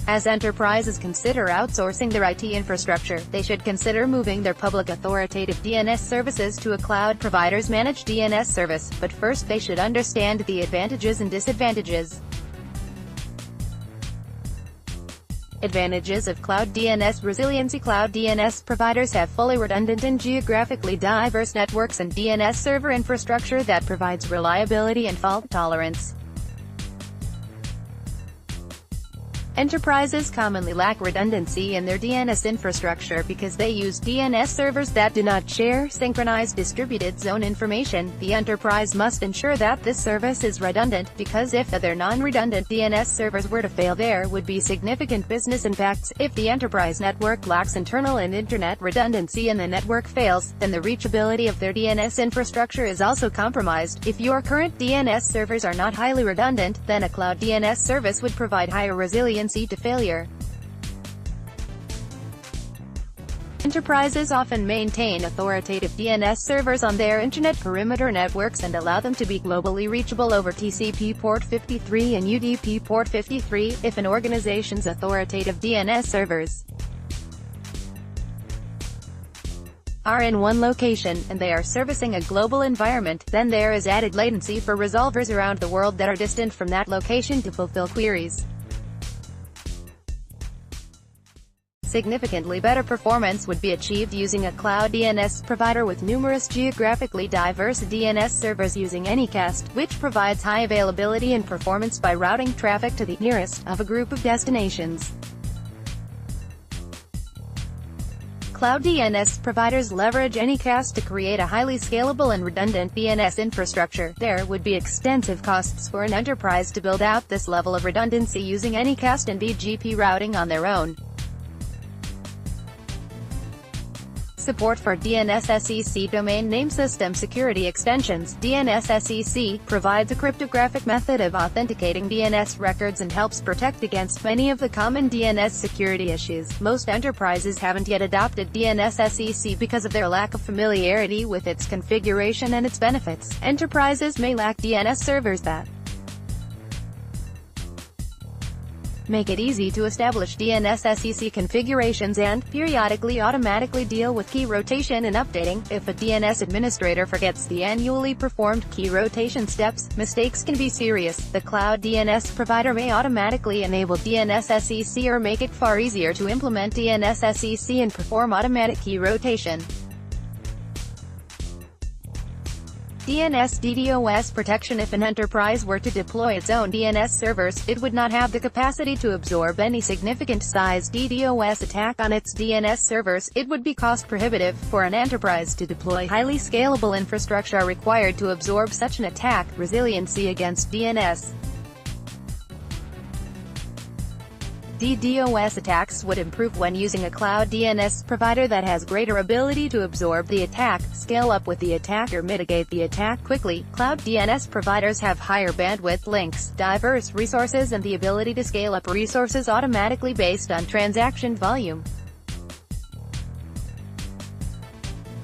As enterprises consider outsourcing their IT infrastructure, they should consider moving their public authoritative DNS services to a cloud provider's managed DNS service, but first they should understand the advantages and disadvantages. Advantages of Cloud DNS. Resiliency. Cloud DNS providers have fully redundant and geographically diverse networks and DNS server infrastructure that provides reliability and fault tolerance. Enterprises commonly lack redundancy in their DNS infrastructure because they use DNS servers that do not share synchronized distributed zone information. The enterprise must ensure that this service is redundant, because if other non-redundant DNS servers were to fail, there would be significant business impacts. If the enterprise network lacks internal and internet redundancy and the network fails, then the reachability of their DNS infrastructure is also compromised. If your current DNS servers are not highly redundant, then a cloud DNS service would provide higher resiliency to failure. Enterprises often maintain authoritative DNS servers on their internet perimeter networks and allow them to be globally reachable over TCP port 53 and UDP port 53. If an organization's authoritative DNS servers are in one location, and they are servicing a global environment, then there is added latency for resolvers around the world that are distant from that location to fulfill queries. Significantly better performance would be achieved using a cloud DNS provider with numerous geographically diverse DNS servers using Anycast, which provides high availability and performance by routing traffic to the nearest of a group of destinations. Cloud DNS providers leverage Anycast to create a highly scalable and redundant DNS infrastructure. There would be extensive costs for an enterprise to build out this level of redundancy using Anycast and BGP routing on their own. Support for DNS-SEC domain name system security extensions. DNS-SEC provides a cryptographic method of authenticating DNS records and helps protect against many of the common DNS security issues. Most enterprises haven't yet adopted DNS-SEC because of their lack of familiarity with its configuration and its benefits. Enterprises may lack DNS servers that make it easy to establish DNS-SEC configurations and, periodically automatically deal with key rotation and updating. If a DNS administrator forgets the annually performed key rotation steps, mistakes can be serious. The cloud DNS provider may automatically enable DNS-SEC or make it far easier to implement DNS-SEC and perform automatic key rotation. DNS DDoS protection. If an enterprise were to deploy its own DNS servers, it would not have the capacity to absorb any significant size DDoS attack on its DNS servers. It would be cost prohibitive for an enterprise to deploy highly scalable infrastructure required to absorb such an attack. Resiliency against DNS DDoS attacks would improve when using a cloud DNS provider that has greater ability to absorb the attack, scale up with the attack, or mitigate the attack quickly. Cloud DNS providers have higher bandwidth links, diverse resources, and the ability to scale up resources automatically based on transaction volume.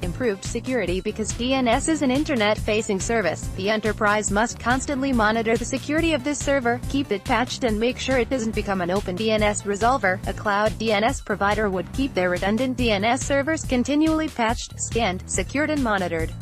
Improved security. Because DNS is an internet-facing service, the enterprise must constantly monitor the security of this server, keep it patched, and make sure it doesn't become an open DNS resolver. A cloud DNS provider would keep their redundant DNS servers continually patched, scanned, secured, and monitored.